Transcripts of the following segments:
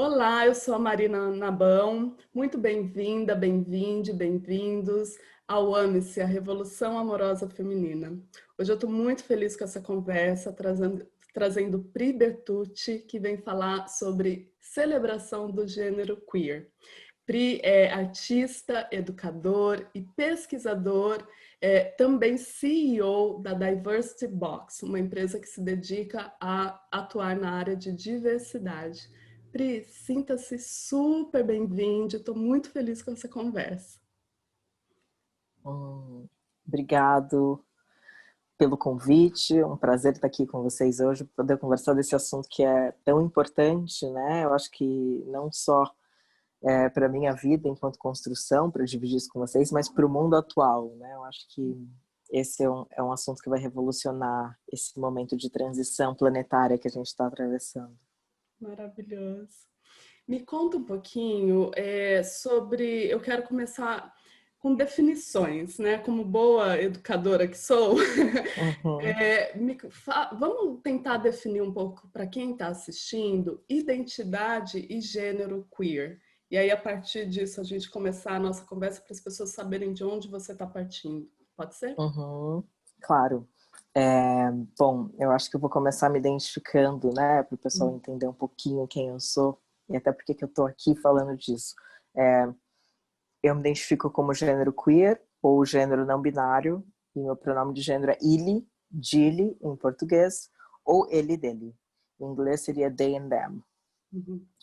Olá, eu sou a Marina Nabão. Muito bem-vinda, bem-vinde, bem-vindos ao Ame-se, a Revolução Amorosa Feminina. Hoje eu estou muito feliz com essa conversa, trazendo Pri Bertucci, que vem falar sobre celebração do gênero queer. Pri é artista, educador e pesquisador, também CEO da Diversity Box, uma empresa que se dedica a atuar na área de diversidade. Pri, sinta-se super bem-vinda, estou muito feliz com essa conversa. Obrigado pelo convite, um prazer estar aqui com vocês hoje, poder conversar desse assunto que é tão importante, né? Eu acho que não só para a minha vida enquanto construção, para dividir isso com vocês, mas para o mundo atual, né? Eu acho que esse é um assunto que vai revolucionar esse momento de transição planetária que a gente está atravessando. Maravilhoso. Me conta um pouquinho sobre... Eu quero começar com definições, né? Como boa educadora que sou, Uhum. vamos tentar definir um pouco para quem está assistindo identidade e gênero queer. E aí, a partir disso, a gente começar a nossa conversa para as pessoas saberem de onde você está partindo. Pode ser? Uhum. Claro. Bom, eu acho que eu vou começar me identificando, né, para o pessoal entender um pouquinho quem eu sou e até porque que eu tô aqui falando disso. Eu me identifico como gênero queer ou gênero não binário e meu pronome de gênero é ele, dele em português ou ele, dele. Em inglês seria they and them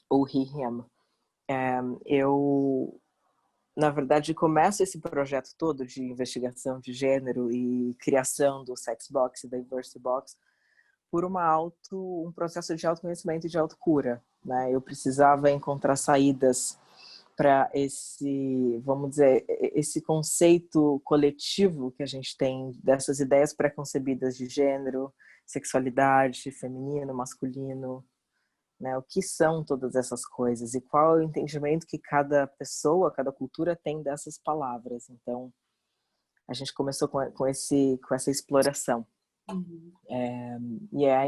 ou he, him. Eu na verdade, começo esse projeto todo de investigação de gênero e criação do Sex Box e da Diversity Box por um processo de autoconhecimento e de autocura, né? Eu precisava encontrar saídas para vamos dizer, esse conceito coletivo que a gente tem dessas ideias pré-concebidas de gênero, sexualidade, feminino, masculino, né? O que são todas essas coisas e qual é o entendimento que cada pessoa, cada cultura tem dessas palavras. Então, a gente começou com essa exploração.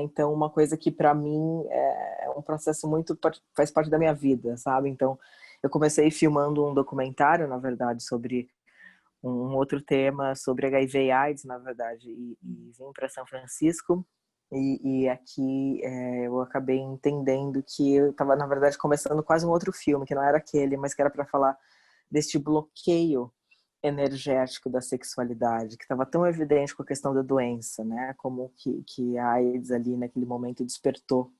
Então uma coisa que para mim é um processo faz parte da minha vida, sabe? Então, eu comecei filmando um documentário, na verdade, sobre um outro tema, sobre HIV e AIDS, na verdade, e vim para São Francisco. E aqui eu acabei entendendo que eu estava, na verdade, começando quase um outro filme, que não era aquele, mas que era para falar deste bloqueio energético da sexualidade, que estava tão evidente com a questão da doença, né? Como que a AIDS ali naquele momento despertou,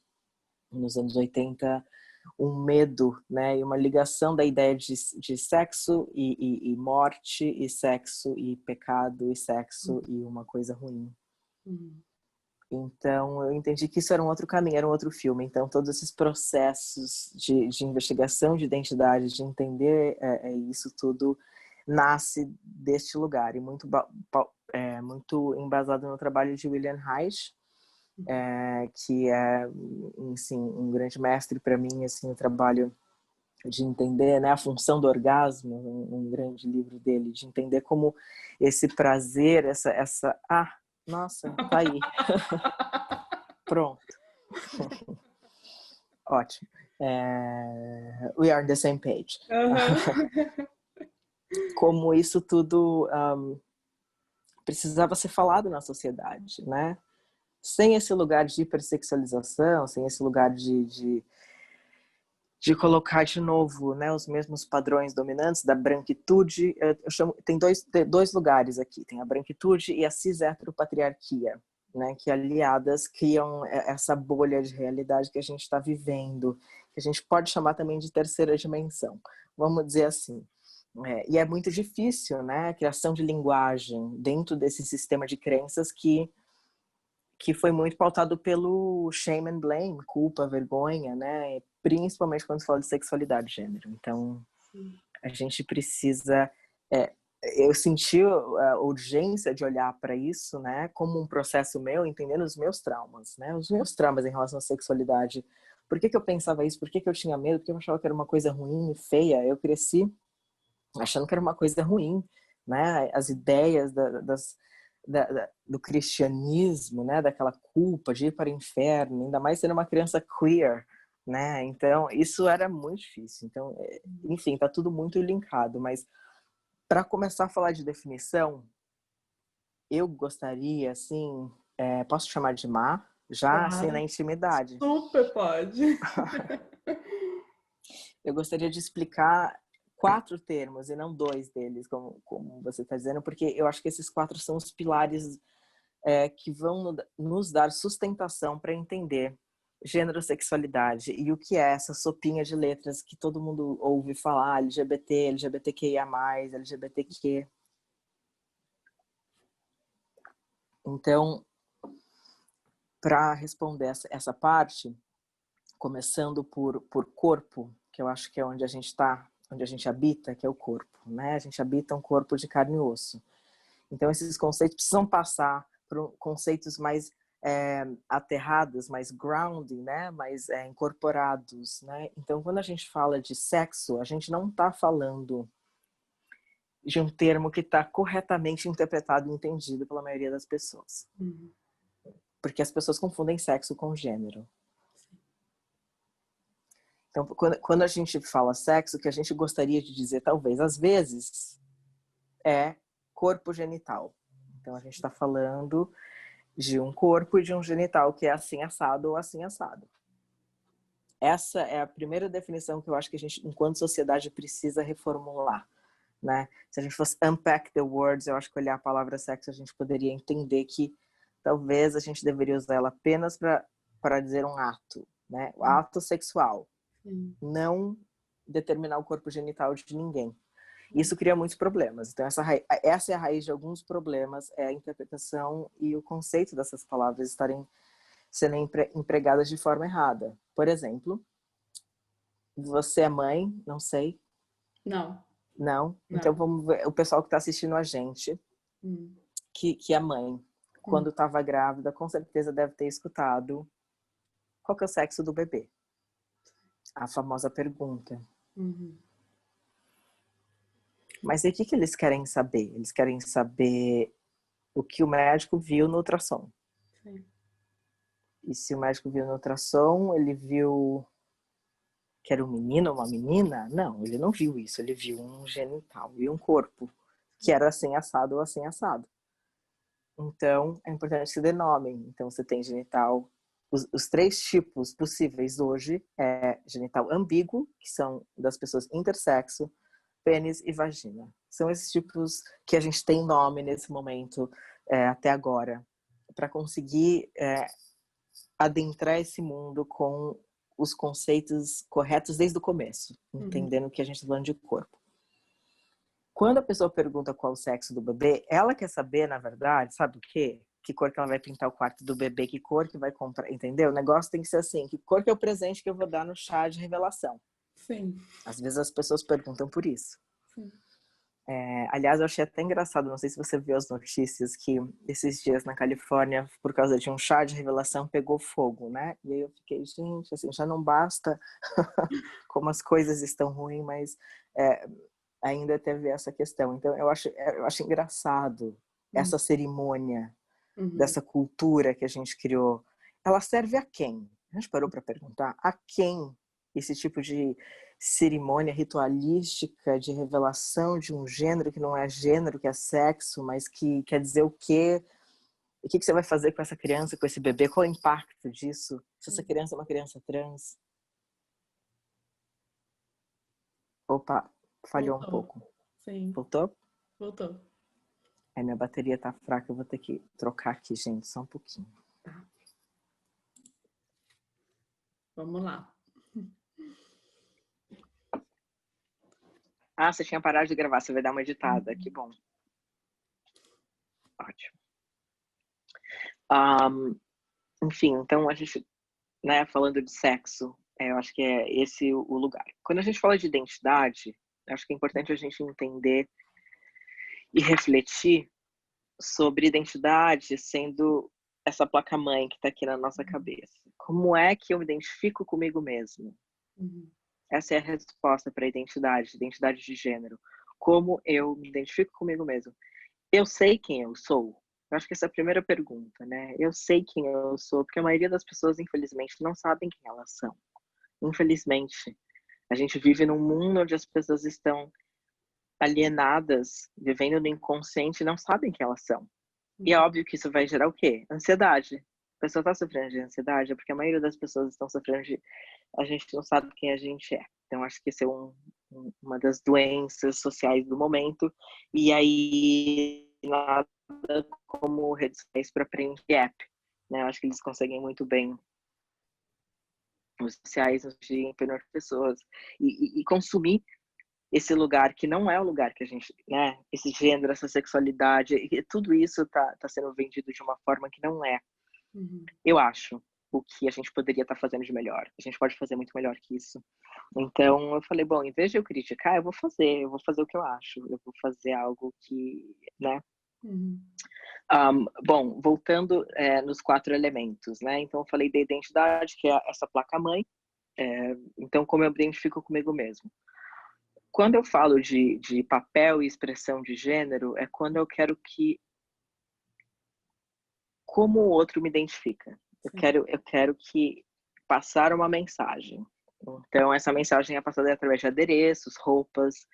nos anos 80, um medo, né? E uma ligação da ideia de sexo e morte, e sexo e pecado, e sexo e uma coisa ruim. Então, eu entendi que isso era um outro caminho, era um outro filme. Então, todos esses processos de investigação de identidade, de entender isso tudo, nasce deste lugar. E muito embasado no trabalho de William Reich, que é, assim, um grande mestre para mim, assim, o trabalho de entender, né, a função do orgasmo, um grande livro dele, de entender como esse prazer, nossa, tá aí. Pronto. Ótimo. We are on the same page. Como isso tudo precisava ser falado na sociedade, né? Sem esse lugar de hipersexualização, sem esse lugar de colocar de novo, né, os mesmos padrões dominantes da branquitude. Tem dois lugares aqui, tem a branquitude e a cis-heteropatriarquia, né, que aliadas criam essa bolha de realidade que a gente está vivendo, que a gente pode chamar também de terceira dimensão, vamos dizer assim. E é muito difícil, né, a criação de linguagem dentro desse sistema de crenças que foi muito pautado pelo shame and blame, culpa, vergonha, né? Principalmente quando se fala de sexualidade e gênero. Então, a gente precisa... eu senti a urgência de olhar para isso, né? Como um processo meu, entendendo os meus traumas, né? Os meus traumas em relação à sexualidade. Por que eu pensava isso? Por que eu tinha medo? Porque eu achava que era uma coisa ruim e feia. Eu cresci achando que era uma coisa ruim, né? As ideias do cristianismo, né? Daquela culpa de ir para o inferno, ainda mais sendo uma criança queer, né? Então, isso era muito difícil. Então, enfim, tá tudo muito linkado, mas para começar a falar de definição, eu gostaria, assim, posso chamar de Má? Já, assim, na Claro, intimidade. super pode. Eu gostaria de explicar 4 termos e não 2 deles, como você está dizendo, porque eu acho que esses 4 são os pilares que vão nos dar sustentação para entender gênero, sexualidade e o que é essa sopinha de letras que todo mundo ouve falar, LGBT, LGBTQIA+, LGBTQ. Então, para responder essa parte, começando por corpo, que eu acho que é onde a gente está, onde a gente habita, que é o corpo, né? A gente habita um corpo de carne e osso. Então, esses conceitos precisam passar por conceitos mais aterrados, mais grounding, né? Mais incorporados, né? Então, quando a gente fala de sexo, a gente não está falando de um termo que está corretamente interpretado e entendido pela maioria das pessoas. Uhum. Porque as pessoas confundem sexo com gênero. Então, quando a gente fala sexo, o que a gente gostaria de dizer, talvez, às vezes, é corpo genital. Então, a gente está falando de um corpo e de um genital que é assim assado ou assim assado. Essa é a primeira definição que eu acho que a gente, enquanto sociedade, precisa reformular, né? Se a gente fosse unpack the words, eu acho que olhar a palavra sexo, a gente poderia entender que talvez a gente deveria usar ela apenas para dizer um ato, né? O ato sexual. Não determinar o corpo genital de ninguém. Isso cria muitos problemas. Então, essa é a raiz de alguns problemas, é a interpretação e o conceito dessas palavras estarem sendo empregadas de forma errada. Por exemplo, você é mãe? Não sei. Não. Não? Não. Então, vamos ver o pessoal que está assistindo a gente, que é mãe. Quando estava grávida, com certeza deve ter escutado qual que é o sexo do bebê. A famosa pergunta. Mas e o que eles querem saber? Eles querem saber o que o médico viu no ultrassom. Sim. E se o médico viu no ultrassom, ele viu que era um menino ou uma menina? Não, ele não viu isso. Ele viu um genital e um corpo que era assim assado ou assim assado. Então, é importante que se dê nome. Então, você tem genital. Os 3 tipos possíveis hoje é genital ambíguo, que são das pessoas intersexo, pênis e vagina. São esses tipos que a gente tem nome nesse momento, até agora, para conseguir adentrar esse mundo com os conceitos corretos desde o começo, entendendo que a gente está falando de corpo. Quando a pessoa pergunta qual o sexo do bebê, ela quer saber, na verdade, sabe o quê? Que cor que ela vai pintar o quarto do bebê, que cor que vai comprar, entendeu? O negócio tem que ser assim, que cor que é o presente que eu vou dar no chá de revelação. Sim. Às vezes as pessoas perguntam por isso. Sim. Aliás, eu achei até engraçado, não sei se você viu as notícias, que esses dias na Califórnia, por causa de um chá de revelação, pegou fogo, né? E aí eu fiquei, gente, assim, já não basta como as coisas estão ruins, mas ainda teve essa questão. Então, eu acho engraçado essa cerimônia dessa cultura que a gente criou. Ela serve a quem? A gente parou para perguntar a quem esse tipo de cerimônia ritualística de revelação de um gênero que não é gênero, que é sexo, mas que quer dizer o quê? O que você vai fazer com essa criança, com esse bebê? Qual é o impacto disso? Se essa criança é uma criança trans? Opa, falhou um pouco. Sim. Voltou? Voltou. Minha bateria tá fraca, eu vou ter que trocar aqui, gente, só um pouquinho. Tá. Vamos lá. Ah, você tinha parado de gravar, você vai dar uma editada, que bom. Ótimo. Enfim, então a gente, né, falando de sexo, eu acho que é esse o lugar. Quando a gente fala de identidade, acho que é importante a gente entender e refletir sobre identidade sendo essa placa-mãe que está aqui na nossa cabeça. Como é que eu me identifico comigo mesmo? Essa é a resposta para a identidade de gênero. Como eu me identifico comigo mesmo? Eu sei quem eu sou? Eu acho que essa é a primeira pergunta, né? Eu sei quem eu sou, porque a maioria das pessoas, infelizmente, não sabem quem elas são. Infelizmente. A gente vive num mundo onde as pessoas estão alienadas, vivendo no inconsciente e não sabem quem elas são. E é óbvio que isso vai gerar o quê? Ansiedade. A pessoa está sofrendo de ansiedade, é porque a maioria das pessoas estão sofrendo de... A gente não sabe quem a gente é. Então, acho que esse é uma das doenças sociais do momento. E aí, nada como redes sociais para preencher gap. Né? Eu acho que eles conseguem muito bem os sociais de empenhar pessoas e consumir esse lugar que não é o lugar que a gente, né? Esse gênero, essa sexualidade, tudo isso tá sendo vendido de uma forma que não é. Eu acho o que a gente poderia estar fazendo de melhor. A gente pode fazer muito melhor que isso. Então eu falei, bom, em vez de eu criticar, eu vou fazer o que eu acho. Eu vou fazer algo que, né? Bom, voltando nos 4 elementos, né? Então eu falei da identidade, que é essa placa-mãe. Então, como eu me identifico comigo mesmo. Quando eu falo de papel e expressão de gênero, é quando eu quero que... Como o outro me identifica. Eu quero que passar uma mensagem. Então, essa mensagem é passada através de adereços, roupas,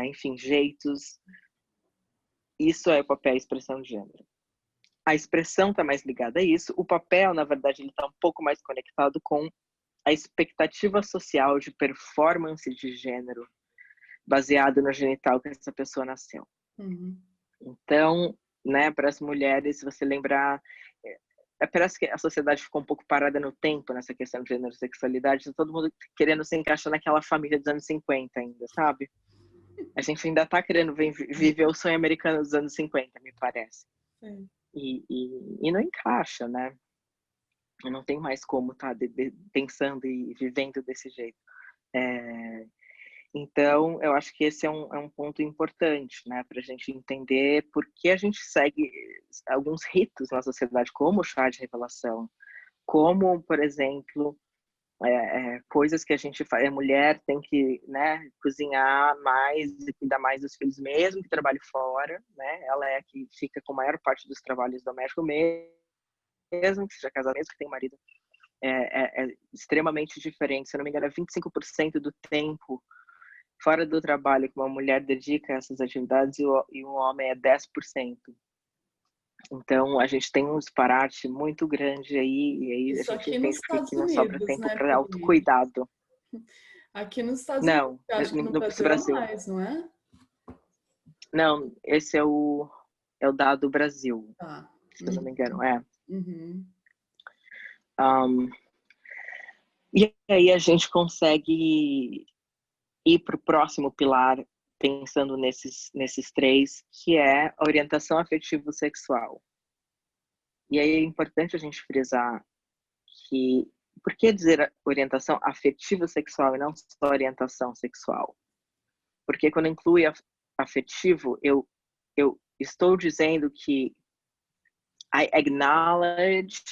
enfim, jeitos. Isso é o papel e expressão de gênero. A expressão está mais ligada a isso. O papel, na verdade, ele está um pouco mais conectado com a expectativa social de performance de gênero baseado no genital que essa pessoa nasceu. Então, né, para as mulheres, se você lembrar, parece que a sociedade ficou um pouco parada no tempo nessa questão de gênero e sexualidade, todo mundo querendo se encaixar naquela família dos anos 50 ainda, sabe? A gente ainda tá querendo viver o sonho americano dos anos 50, me parece. E não encaixa, né? Não tem mais como estar pensando e vivendo desse jeito. Então, eu acho que esse é um ponto importante, né, para a gente entender por que a gente segue alguns ritos na sociedade, como o chá de revelação, como, por exemplo, coisas que a gente faz. A mulher tem que, né, cozinhar mais e cuidar mais dos filhos, mesmo que trabalhe fora, né? Ela é a que fica com a maior parte dos trabalhos domésticos, mesmo que seja casada, mesmo que tenha marido. É extremamente diferente. Se eu não me engano, é 25% do tempo fora do trabalho que uma mulher dedica a essas atividades e um homem é 10%. Então, a gente tem um disparate muito grande aí, e aí a Isso gente aqui nos entende Estados que não sobra Unidos, tempo né, para Pri? autocuidado. Aqui nos Estados Unidos, Não, eu acho que no no Brasil é Brasil. mais, não é? Não, esse é o dado Brasil, Tá. se eu não me engano. E aí a gente consegue ir para o próximo pilar, pensando nesses 3, que é a orientação afetivo-sexual. E aí é importante a gente frisar que, por que dizer orientação afetivo-sexual e não só orientação sexual? Porque quando inclui afetivo, eu estou dizendo que I acknowledge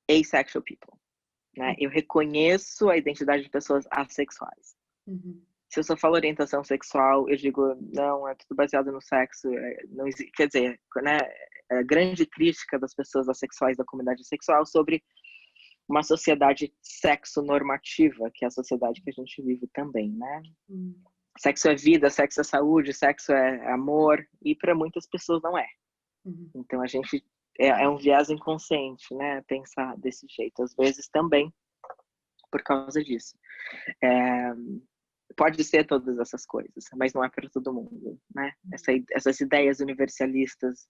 asexual people. Né? Eu reconheço a identidade de pessoas assexuais. Se eu só falo orientação sexual, eu digo, não, é tudo baseado no sexo. Não existe, quer dizer, né, a grande crítica das pessoas assexuais da comunidade sexual sobre uma sociedade sexo-normativa, que é a sociedade que a gente vive também, né? Sexo é vida, sexo é saúde, sexo é amor, e para muitas pessoas não é. Então a gente é um viés inconsciente, né? Pensar desse jeito, às vezes também por causa disso. Pode ser todas essas coisas, mas não é para todo mundo, né? Essas ideias universalistas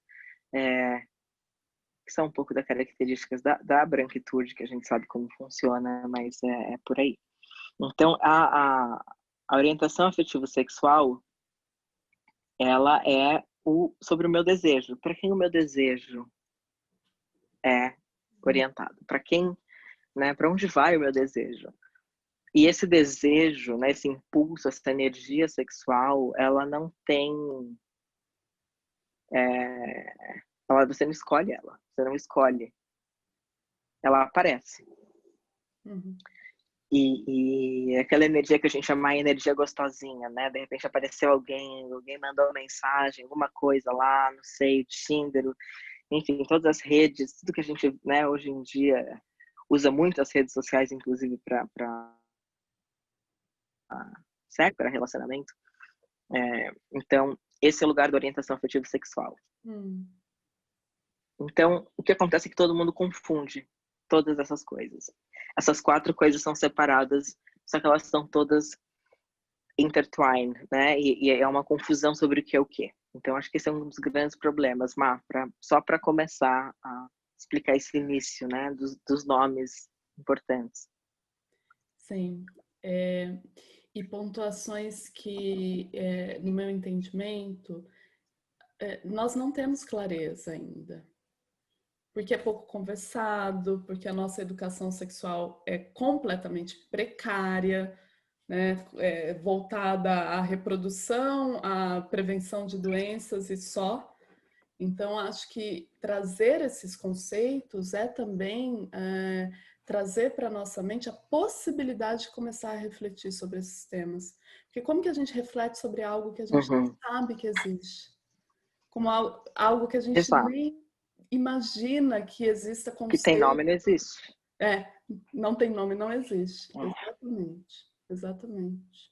que são um pouco das características da branquitude, que a gente sabe como funciona, mas é por aí. Então, a orientação afetivo-sexual, ela é sobre o meu desejo. Para quem o meu desejo é orientado? Para quem, né? Para onde vai o meu desejo? E esse desejo, né? Esse impulso, essa energia sexual, ela não tem... você não escolhe ela. Você não escolhe. Ela aparece. E aquela energia que a gente chama de energia gostosinha, né? De repente apareceu alguém mandou uma mensagem, alguma coisa lá, não sei, Tinder, enfim, todas as redes, tudo que a gente, né, hoje em dia usa muito as redes sociais, inclusive, para sexo, para relacionamento. Então, esse é o lugar da orientação afetiva sexual. Então, o que acontece é que todo mundo confunde todas essas coisas. Essas 4 coisas são separadas, só que elas são todas intertwined, né? E é uma confusão sobre o que é o quê. Então, acho que esse é um dos grandes problemas, Má, só para começar a explicar esse início, né? Dos nomes importantes. Sim. E pontuações que, no meu entendimento, nós não temos clareza ainda. Porque é pouco conversado, porque a nossa educação sexual é completamente precária, né? Voltada à reprodução, à prevenção de doenças e só. Então, acho que trazer esses conceitos é também trazer para a nossa mente a possibilidade de começar a refletir sobre esses temas. Porque como que a gente reflete sobre algo que a gente não sabe que existe? Como algo que a gente Exato. nem imagina que exista como que tem nome não existe. Não tem nome, não existe. Exatamente.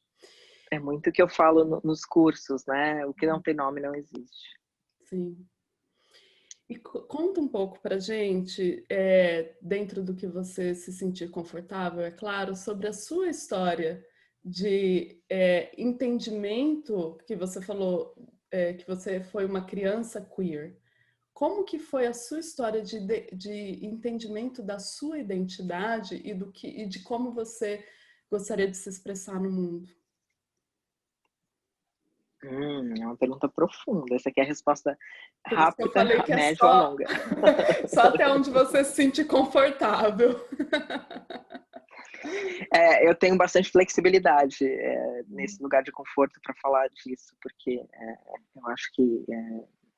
É muito o que eu falo nos cursos, né? O que não tem nome não existe. Sim. E conta um pouco pra gente, dentro do que você se sentir confortável, é claro, sobre a sua história de entendimento, que você falou que você foi uma criança queer. Como que foi a sua história de entendimento da sua identidade e de como você gostaria de se expressar no mundo? É uma pergunta profunda. Essa aqui é a resposta Por isso que eu rápida, falei que é média ou só, longa. só até onde você se sentir confortável. Eu tenho bastante flexibilidade nesse lugar de conforto para falar disso, porque eu acho que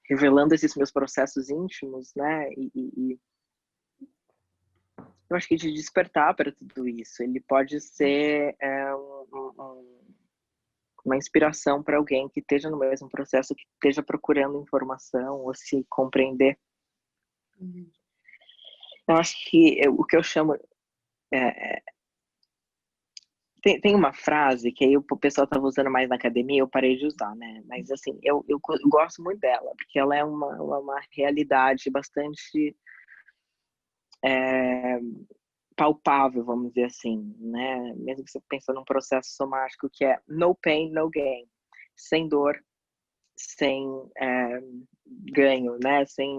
revelando esses meus processos íntimos, né, e eu acho que de despertar para tudo isso, ele pode ser uma inspiração para alguém que esteja no mesmo processo, que esteja procurando informação ou se compreender. Eu acho que o que eu chamo tem uma frase que aí o pessoal estava usando mais na academia, eu parei de usar, né? Mas assim, eu gosto muito dela, porque ela é uma realidade bastante palpável, vamos dizer assim, né? Mesmo que você pense num processo somático que é no pain, no gain. Sem dor, sem ganho, né? Sem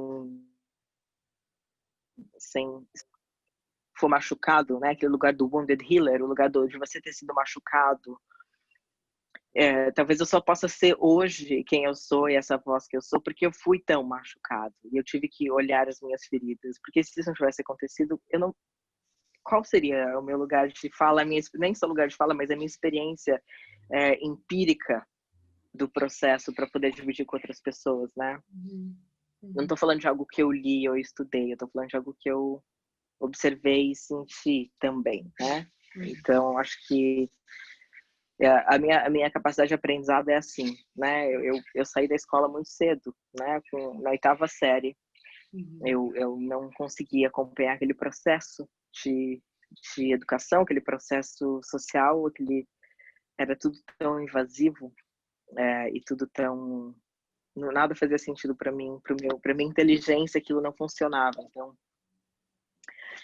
for machucado, né? Aquele lugar do wounded healer, o lugar de você ter sido machucado. Talvez eu só possa ser hoje quem eu sou e essa voz que eu sou porque eu fui tão machucado e eu tive que olhar as minhas feridas, porque se isso não tivesse acontecido, eu não. Qual seria o meu lugar de fala, nem só lugar de fala, mas a minha experiência empírica do processo para poder dividir com outras pessoas, né? Não estou falando de algo que eu li ou estudei, eu estou falando de algo que eu observei e senti também, né? Então, acho que a minha capacidade de aprendizado é assim, né? Eu saí da escola muito cedo, né? Na 8ª série, eu não conseguia acompanhar aquele processo de educação, aquele processo social, era tudo tão invasivo e tudo tão nada fazia sentido para mim, para minha inteligência, aquilo não funcionava. Então,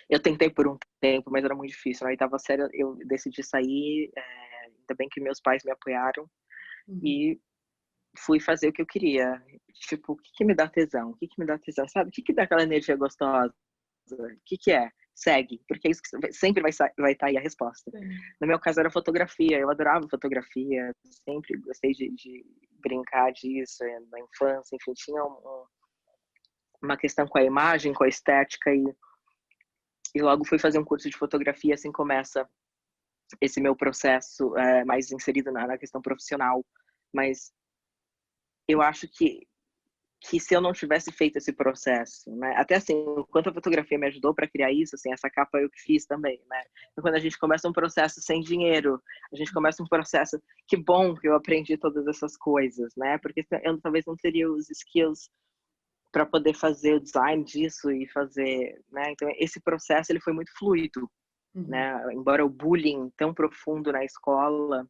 eu tentei por um tempo, mas era muito difícil. Na 8ª série, eu decidi sair. Ainda bem que meus pais me apoiaram e fui fazer o que eu queria. Tipo, o que me dá tesão? O que me dá tesão? Sabe? O que dá aquela energia gostosa? O que é? Segue, porque é isso que sempre vai estar aí a resposta. No meu caso era fotografia, eu adorava fotografia, sempre gostei de brincar disso na infância, enfim, tinha uma questão com a imagem, com a estética e logo fui fazer um curso de fotografia, assim começa esse meu processo mais inserido na questão profissional, mas eu acho que se eu não tivesse feito esse processo, né? Até assim, enquanto a fotografia me ajudou para criar isso, assim, essa capa eu que fiz também, né? Então, quando a gente começa um processo sem dinheiro, a gente começa um processo, que bom que eu aprendi todas essas coisas, né? Porque eu talvez não teria os skills para poder fazer o design disso e fazer, né? Então esse processo ele foi muito fluido, né? Embora o bullying tão profundo na escola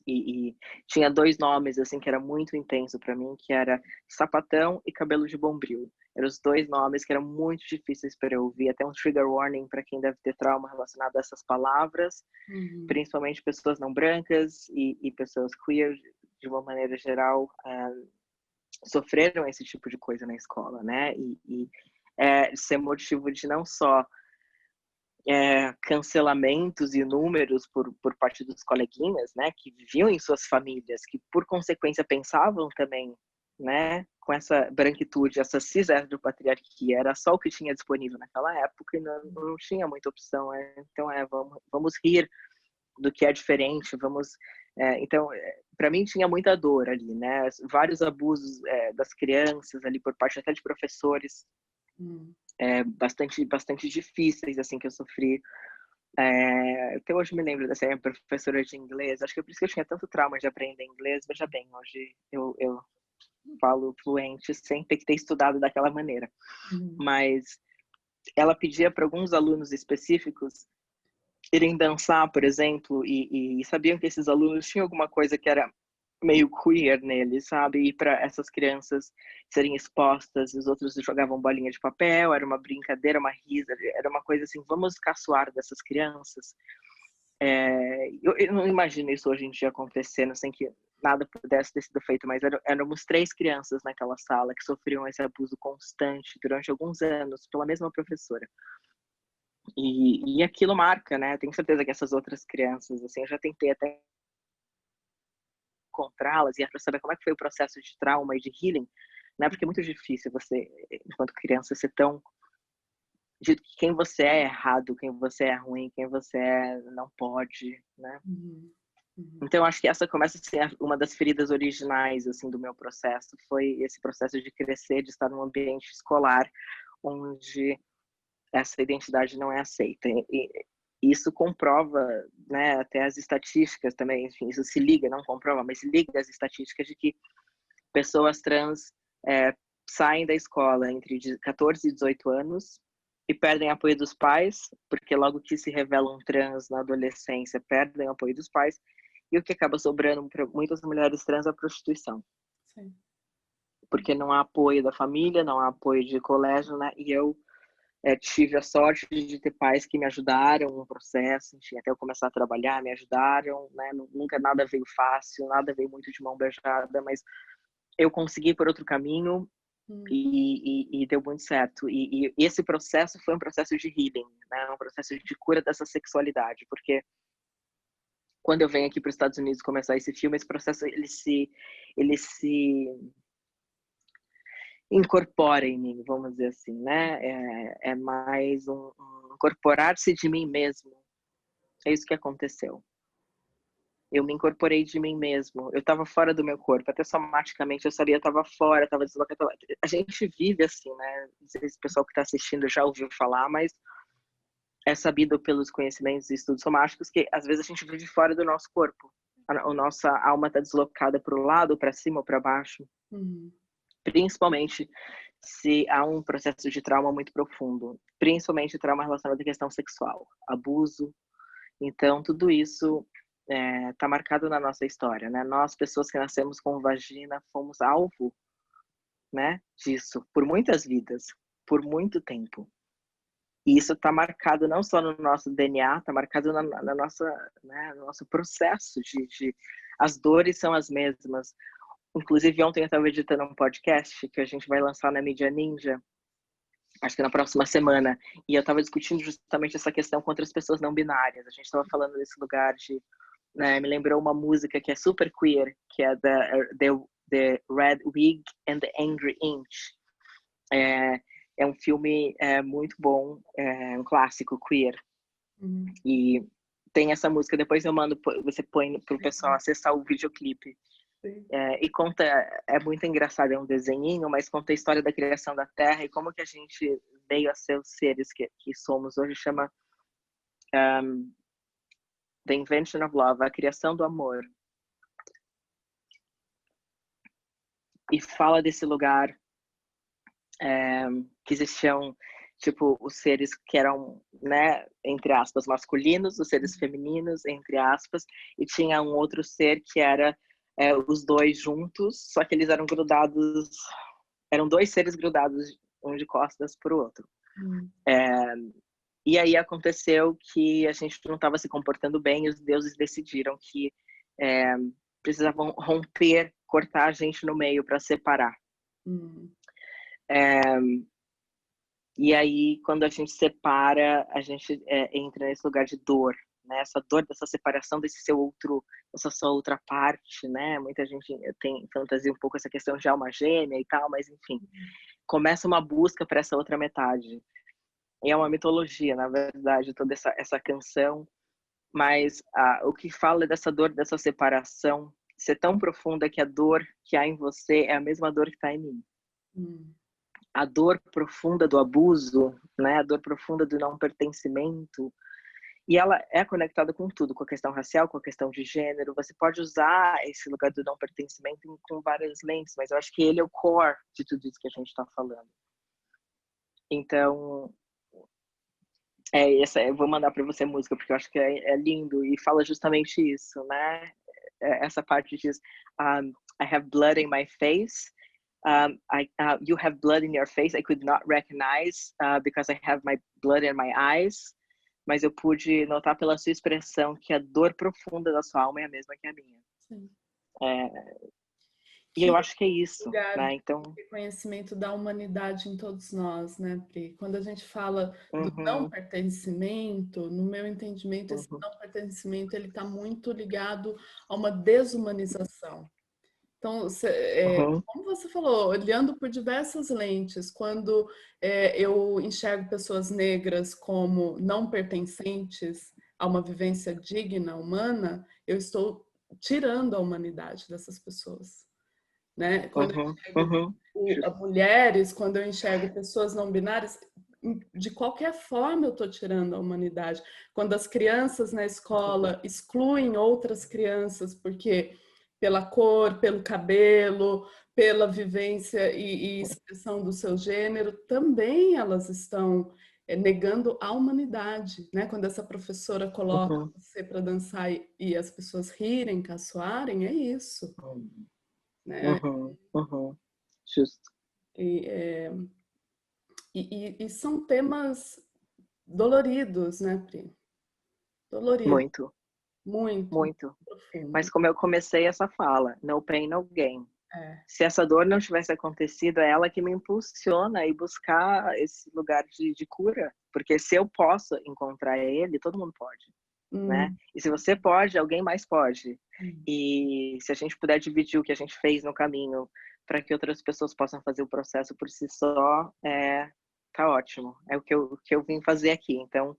e tinha 2 nomes assim que era muito intenso para mim, que era sapatão e cabelo de bombril. Eram os 2 nomes que eram muito difíceis para eu ouvir, até um trigger warning para quem deve ter trauma relacionado a essas palavras, principalmente pessoas não brancas e pessoas queer de uma maneira geral. Sofreram esse tipo de coisa na escola, né? Ser motivo de não só cancelamentos e números por parte dos coleguinhas, né? Que viviam em suas famílias, que por consequência pensavam também, né? Com essa branquitude, essa cis-heteropatriarquia, era só o que tinha disponível naquela época e não tinha muita opção. Então, vamos rir do que é diferente, então, para mim tinha muita dor ali, né? Vários abusos das crianças ali por parte até de professores, bastante difíceis assim que eu sofri. Até hoje me lembro dessa minha professora de inglês. Acho que é por isso que eu tinha tanto trauma de aprender inglês. Veja bem, hoje eu falo fluente sem ter que ter estudado daquela maneira. Mas ela pedia para alguns alunos específicos irem dançar, por exemplo, e sabiam que esses alunos tinham alguma coisa que era meio queer neles, sabe? E para essas crianças serem expostas, os outros jogavam bolinha de papel, era uma brincadeira, uma risa, era uma coisa assim, vamos caçoar dessas crianças. Eu não imagino isso hoje em dia acontecendo sem que nada pudesse ter sido feito, mas éramos 3 crianças naquela sala que sofriam esse abuso constante durante alguns anos pela mesma professora. E aquilo marca, né? Tenho certeza que essas outras crianças, assim, eu já tentei até encontrá-las e para saber como é que foi o processo de trauma e de healing, né? Porque é muito difícil você, enquanto criança, ser tão de quem você é errado, quem você é ruim, quem você não pode, né? Então acho que essa começa a ser uma das feridas originais assim do meu processo, foi esse processo de crescer, de estar num ambiente escolar onde essa identidade não é aceita. E isso comprova, né, até as estatísticas também, enfim, isso se liga, não comprova, mas se liga às estatísticas de que pessoas trans saem da escola entre 14 e 18 anos e perdem apoio dos pais, porque logo que se revelam trans na adolescência, perdem o apoio dos pais, e o que acaba sobrando para muitas mulheres trans é a prostituição. Sim. Porque não há apoio da família, não há apoio de colégio, né, e eu tive a sorte de ter pais que me ajudaram no processo, enfim, até eu começar a trabalhar, me ajudaram, né? Nunca nada veio fácil, nada veio muito de mão beijada, mas eu consegui por outro caminho e deu muito certo. E esse processo foi um processo de healing, né? Um processo de cura dessa sexualidade, porque quando eu venho aqui para os Estados Unidos começar esse filme, esse processo ele se incorpora em mim, vamos dizer assim, né? É mais um incorporar-se de mim mesmo. É isso que aconteceu. Eu me incorporei de mim mesmo. Eu estava fora do meu corpo. Até somaticamente eu sabia, eu estava fora, estava deslocada. A gente vive assim, né? Não sei se o pessoal que está assistindo já ouviu falar, mas é sabido pelos conhecimentos e estudos somáticos que às vezes a gente vive fora do nosso corpo. A nossa alma está deslocada para o lado, para cima ou para baixo. Principalmente se há um processo de trauma muito profundo, principalmente trauma relacionado à questão sexual, abuso. Então, tudo isso está marcado na nossa história, né? Nós, pessoas que nascemos com vagina, fomos alvo, né, disso por muitas vidas, por muito tempo. E isso está marcado não só no nosso DNA, está marcado na nossa, né, no nosso processo de as dores são as mesmas. Inclusive, ontem eu estava editando um podcast que a gente vai lançar na Mídia Ninja, acho que na próxima semana, e eu estava discutindo justamente essa questão contra as pessoas não binárias. A gente estava falando desse lugar de... me lembrou uma música que é super queer, que é The Red Wig and the Angry Inch. É um filme muito bom, um clássico queer. E tem essa música, depois eu mando, você põe para o pessoal acessar o videoclipe. E conta, é muito engraçado, é um desenhinho, mas conta a história da criação da Terra e como que a gente veio a ser os seres que somos hoje. Chama The Invention of Love, a criação do amor. E fala desse lugar que existiam, tipo, os seres que eram, né, entre aspas, masculinos, os seres femininos, entre aspas, e tinha um outro ser que era os dois juntos, só que eles eram grudados, eram dois seres grudados, um de costas para o outro. E aí aconteceu que a gente não estava se comportando bem e os deuses decidiram que precisavam romper, cortar a gente no meio para separar. E aí, quando a gente separa, a gente entra nesse lugar de dor, né? Essa dor dessa separação desse seu outro, essa sua outra parte, né? Muita gente tem fantasia um pouco essa questão de alma gêmea e tal, mas enfim, começa uma busca para essa outra metade. E é uma mitologia, na verdade, toda essa canção, mas o que fala dessa dor, dessa separação, ser tão profunda que a dor que há em você é a mesma dor que está em mim. A dor profunda do abuso, né? A dor profunda do não pertencimento, e ela é conectada com tudo, com a questão racial, com a questão de gênero. Você pode usar esse lugar do não pertencimento com várias lentes, mas eu acho que ele é o core de tudo isso que a gente está falando. Então, eu vou mandar para você a música, porque eu acho que é lindo, e fala justamente isso, né? Essa parte diz, I have blood in my face, you have blood in your face, I could not recognize, because I have my blood in my eyes, mas eu pude notar pela sua expressão que a dor profunda da sua alma é a mesma que a minha. Sim. E eu acho que é isso, né? Então, reconhecimento da humanidade em todos nós, né, Pri? Quando a gente fala do não pertencimento, no meu entendimento, esse não pertencimento ele está muito ligado a uma desumanização. Então, como você falou, olhando por diversas lentes, quando eu enxergo pessoas negras como não pertencentes a uma vivência digna, humana, eu estou tirando a humanidade dessas pessoas. Né? Quando eu enxergo mulheres, quando eu enxergo pessoas não binárias, de qualquer forma eu estou tirando a humanidade. Quando as crianças na escola excluem outras crianças, porque pela cor, pelo cabelo, pela vivência e expressão do seu gênero, também elas estão negando a humanidade. Né? Quando essa professora coloca você para dançar e as pessoas rirem, caçoarem, é isso. Né? Justo. E são temas doloridos, né, Pri? Doloridos. Muito. Mas como eu comecei essa fala, no pain, no gain. Se essa dor não tivesse acontecido, é ela que me impulsiona a ir buscar esse lugar de cura. Porque se eu posso encontrar ele, todo mundo pode. Né? E se você pode, alguém mais pode. E se a gente puder dividir o que a gente fez no caminho para que outras pessoas possam fazer o processo por si só, tá ótimo. É o que eu vim fazer aqui. Então,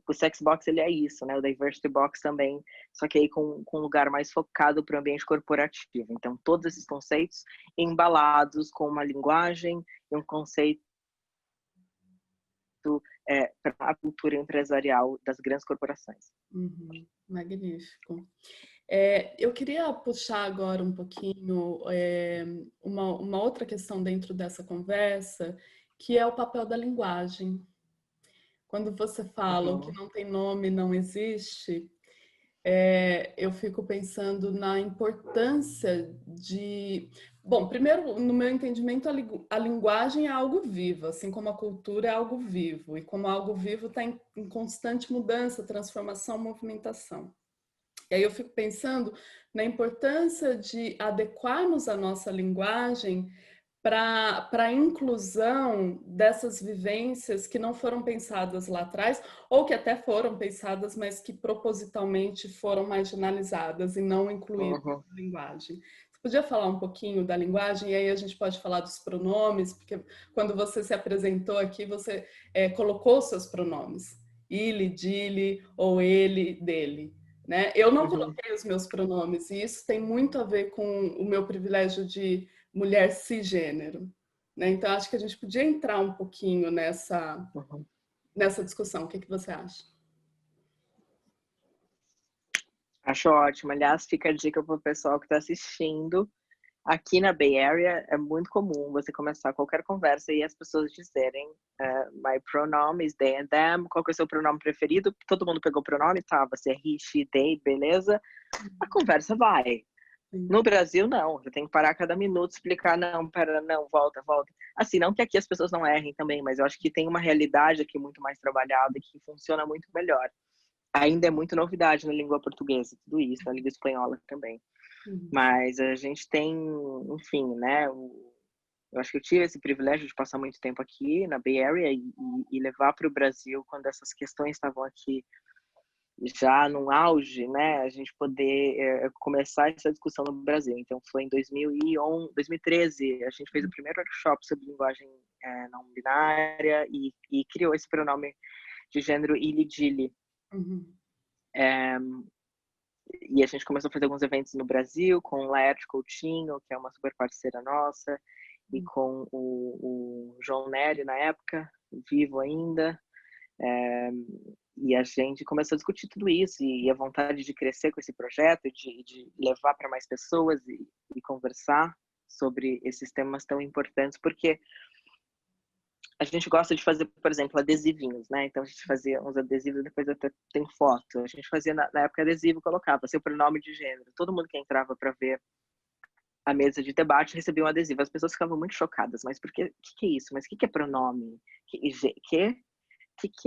o Sex Box, ele é isso, né? O Diversity Box também, só que aí com um lugar mais focado para o ambiente corporativo. Então, todos esses conceitos embalados com uma linguagem e um conceito para a cultura empresarial das grandes corporações. Magnífico. Eu queria puxar agora um pouquinho uma outra questão dentro dessa conversa, que é o papel da linguagem. Quando você fala o que não tem nome não existe, eu fico pensando na importância de... Bom, primeiro, no meu entendimento, a linguagem é algo vivo, assim como a cultura é algo vivo. E como algo vivo está em constante mudança, transformação, movimentação. E aí eu fico pensando na importância de adequarmos a nossa linguagem para a inclusão dessas vivências que não foram pensadas lá atrás, ou que até foram pensadas, mas que propositalmente foram marginalizadas e não incluídas na linguagem. Você podia falar um pouquinho da linguagem, e aí a gente pode falar dos pronomes, porque quando você se apresentou aqui, você colocou seus pronomes, ele, dele, ou ele, dele. Né? Eu não coloquei os meus pronomes, e isso tem muito a ver com o meu privilégio de mulher cisgênero. Né? Então, acho que a gente podia entrar um pouquinho nessa discussão. O que você acha? Acho ótimo. Aliás, fica a dica para o pessoal que está assistindo. Aqui na Bay Area é muito comum você começar qualquer conversa e as pessoas dizerem my pronoun is they and them, qual que é o seu pronome preferido? Todo mundo pegou o pronome, tá, você é he, she, they, beleza? A conversa vai. No Brasil, não. Você tem que parar a cada minuto, explicar, não, pera, não, volta, volta. Assim, não que aqui as pessoas não errem também, mas eu acho que tem uma realidade aqui muito mais trabalhada que funciona muito melhor. Ainda é muito novidade na língua portuguesa, tudo isso, na língua espanhola também. Mas a gente tem, enfim, né? Eu acho que eu tive esse privilégio de passar muito tempo aqui na Bay Area e levar para o Brasil quando essas questões estavam aqui já no auge, né? A gente poder começar essa discussão no Brasil. Então foi em 2011, 2013, a gente fez o primeiro workshop sobre linguagem não binária e criou esse pronome de gênero ele/dile. E a gente começou a fazer alguns eventos no Brasil com o Laerte Coutinho, que é uma super parceira nossa, e com o João Nery na época, vivo ainda. E a gente começou a discutir tudo isso e a vontade de crescer com esse projeto, de levar para mais pessoas e conversar sobre esses temas tão importantes, porque a gente gosta de fazer, por exemplo, adesivinhos, né? Então a gente fazia uns adesivos, depois até tem foto. A gente fazia na época adesivo, colocava seu pronome de gênero. Todo mundo que entrava para ver a mesa de debate recebia um adesivo. As pessoas ficavam muito chocadas, mas por que é isso? Mas o que é pronome? Que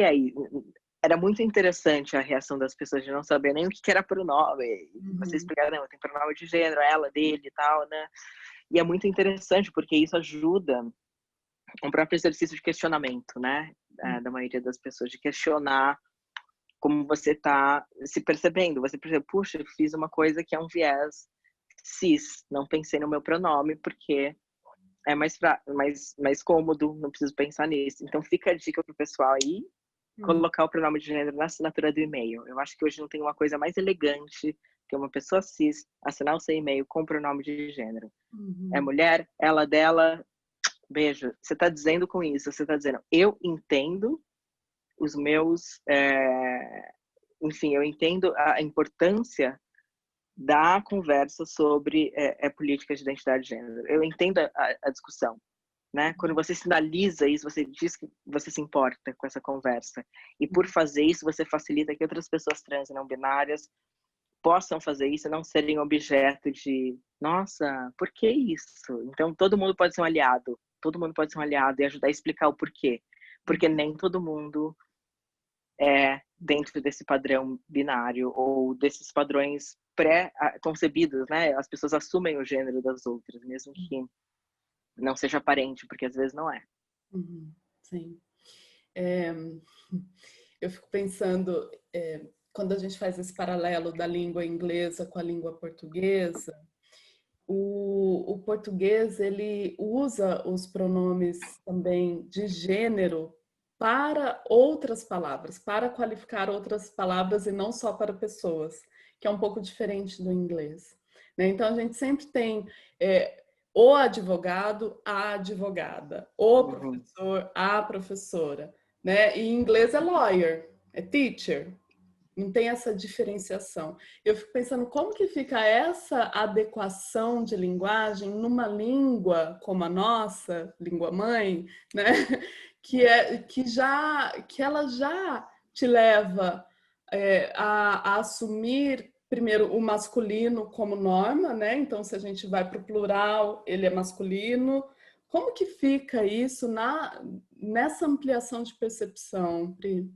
é isso? Era muito interessante a reação das pessoas de não saber nem o que era pronome. Você explicar, não, tem pronome de gênero, ela, dele e tal, né? E é muito interessante porque isso ajuda um próprio exercício de questionamento, né? Da maioria das pessoas, de questionar como você está se percebendo. Você percebe, puxa, eu fiz uma coisa que é um viés cis, não pensei no meu pronome porque é mais cômodo, não preciso pensar nisso. Então fica a dica pro pessoal aí, colocar o pronome de gênero na assinatura do e-mail. Eu acho que hoje não tem uma coisa mais elegante que uma pessoa cis assinar o seu e-mail com o pronome de gênero. É mulher, ela, dela, beijo. Você está dizendo com isso, você está dizendo, eu entendo os meus... enfim, eu entendo a importância da conversa sobre políticas de identidade de gênero. Eu entendo a discussão, né? Quando você sinaliza isso, você diz que você se importa com essa conversa. E por fazer isso, você facilita que outras pessoas trans e não binárias possam fazer isso e não serem objeto de, nossa, por que isso? Então, todo mundo pode ser um aliado. Todo mundo pode ser um aliado e ajudar a explicar o porquê. Porque nem todo mundo é dentro desse padrão binário ou desses padrões pré-concebidos, né? As pessoas assumem o gênero das outras, mesmo que não seja aparente, porque às vezes não é. Sim. Eu fico pensando, quando a gente faz esse paralelo da língua inglesa com a língua portuguesa, o português ele usa os pronomes também de gênero para outras palavras, para qualificar outras palavras e não só para pessoas, que é um pouco diferente do inglês, né? Então a gente sempre tem o advogado, a advogada, o professor, a professora, né? E em inglês é lawyer, é teacher. Não tem essa diferenciação. Eu fico pensando como que fica essa adequação de linguagem numa língua como a nossa, língua mãe, né? Que ela já te leva a assumir primeiro o masculino como norma, né? Então, se a gente vai para o plural, ele é masculino. Como que fica isso nessa ampliação de percepção, Pri?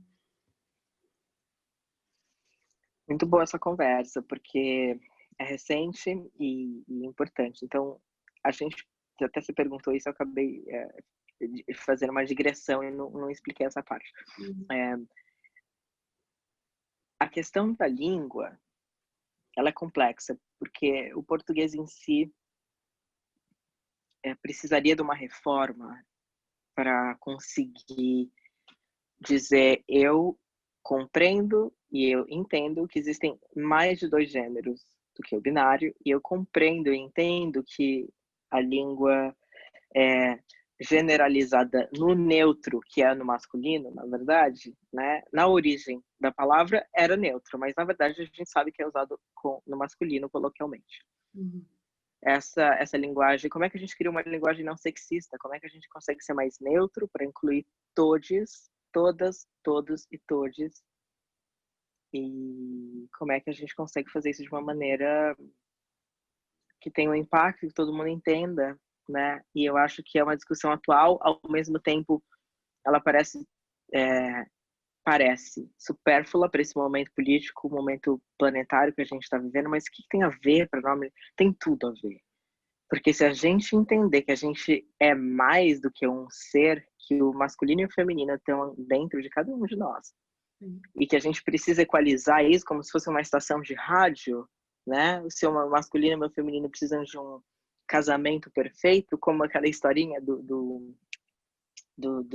Muito boa essa conversa, porque é recente e importante. Então, a gente até se perguntou isso, eu acabei fazendo uma digressão e não expliquei essa parte. A questão da língua, ela é complexa, porque o português em si precisaria de uma reforma para conseguir dizer eu compreendo e eu entendo que existem mais de 2 gêneros do que o binário, e eu compreendo e entendo que a língua é generalizada no neutro, que é no masculino, na verdade, né? Na origem da palavra era neutro, mas na verdade a gente sabe que é usado no masculino coloquialmente. essa linguagem, como é que a gente cria uma linguagem não sexista, como é que a gente consegue ser mais neutro para incluir todes, todas, todos e todes, e como é que a gente consegue fazer isso de uma maneira que tenha um impacto, que todo mundo entenda, né? E eu acho que é uma discussão atual, ao mesmo tempo ela parece supérflua para esse momento político, momento planetário que a gente está vivendo, mas o que tem a ver para nome? Tem tudo a ver. Porque se a gente entender que a gente é mais do que um ser, que o masculino e o feminino estão dentro de cada um de nós, e que a gente precisa equalizar isso como se fosse uma estação de rádio, né? O seu masculino e o meu feminino precisam de um casamento perfeito, como aquela historinha do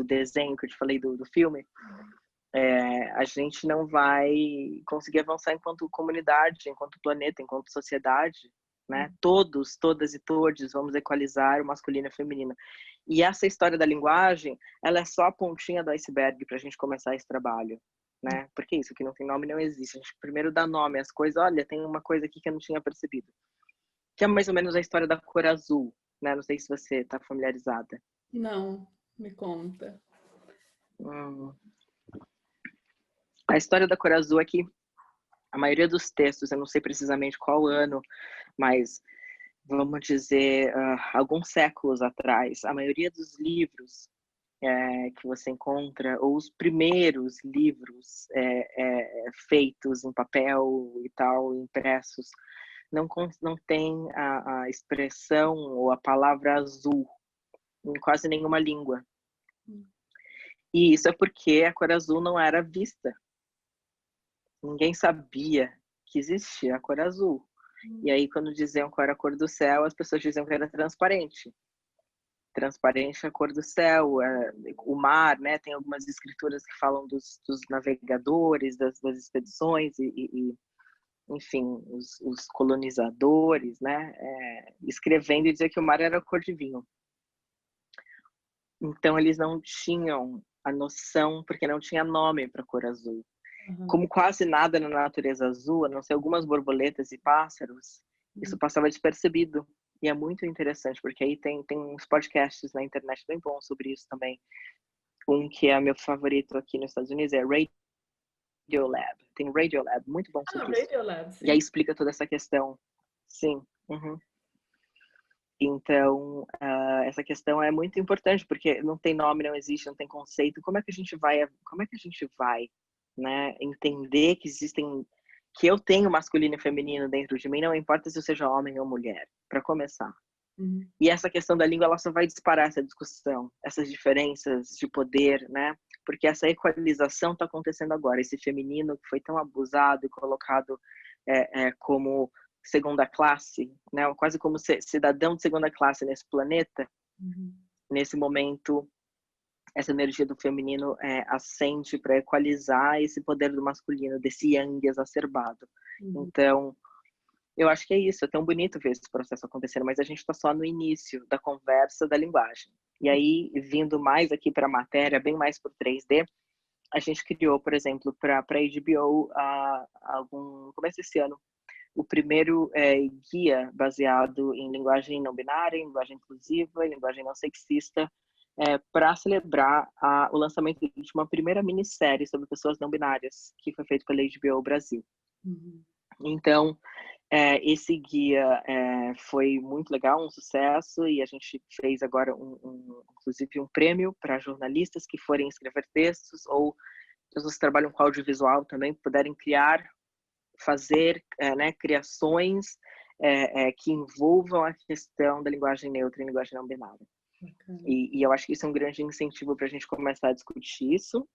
desenho que eu te falei do filme. A gente não vai conseguir avançar enquanto comunidade, enquanto planeta, enquanto sociedade, né? Todos, todas e todes vamos equalizar o masculino e o feminino. E essa história da linguagem, ela é só a pontinha do iceberg para a gente começar esse trabalho, né? Porque isso que não tem nome não existe. A gente primeiro dá nome às coisas. Olha, tem uma coisa aqui que eu não tinha percebido, que é mais ou menos a história da cor azul, né? Não sei se você está familiarizada. Não, me conta. A história da cor azul é que a maioria dos textos, eu não sei precisamente qual ano, mas vamos dizer, alguns séculos atrás, a maioria dos livros que você encontra, ou os primeiros livros feitos em papel e tal, impressos, não tem a expressão ou a palavra azul em quase nenhuma língua. E isso é porque a cor azul não era vista. Ninguém sabia que existia a cor azul. E aí, quando diziam qual era a cor do céu, as pessoas diziam que era transparente. Transparente é a cor do céu, o mar, né? Tem algumas escrituras que falam dos navegadores, das expedições e enfim, os colonizadores, né? Escrevendo e dizer que o mar era cor de vinho. Então, eles não tinham a noção, porque não tinha nome para a cor azul. Como quase nada na natureza azul, a não ser algumas borboletas e pássaros, isso passava despercebido. E é muito interessante, porque aí tem uns podcasts na internet bem bons sobre isso também. Um que é meu favorito aqui nos Estados Unidos é Radiolab. Tem Radiolab, muito bom sobre isso. Radiolab, sim. E aí explica toda essa questão. Sim. Então, essa questão é muito importante, porque não tem nome, não existe, não tem conceito. Como é que a gente vai, né, entender que que eu tenho masculino e feminino dentro de mim, não importa se eu seja homem ou mulher, para começar. E essa questão da língua, ela só vai disparar essa discussão, essas diferenças de poder, né? Porque essa equalização está acontecendo agora. Esse feminino que foi tão abusado e colocado como segunda classe, né? Quase como cidadão de segunda classe nesse planeta. Nesse momento, essa energia do feminino ascende para equalizar esse poder do masculino, desse yang exacerbado. Então, eu acho que é isso, é tão bonito ver esse processo acontecendo, mas a gente está só no início da conversa da linguagem. E aí, vindo mais aqui para a matéria, bem mais para o 3D, a gente criou, por exemplo, para a HBO, no começo desse ano, o primeiro guia baseado em linguagem não binária, em linguagem inclusiva, em linguagem não sexista, para celebrar o lançamento de uma primeira minissérie sobre pessoas não binárias, que foi feito pela HBO Brasil. Então, esse guia foi muito legal, um sucesso, e a gente fez agora inclusive um prêmio para jornalistas que forem escrever textos, ou pessoas que trabalham com audiovisual também, puderem fazer criações que envolvam a questão da linguagem neutra e linguagem não binária. E eu acho que isso é um grande incentivo para a gente começar a discutir isso.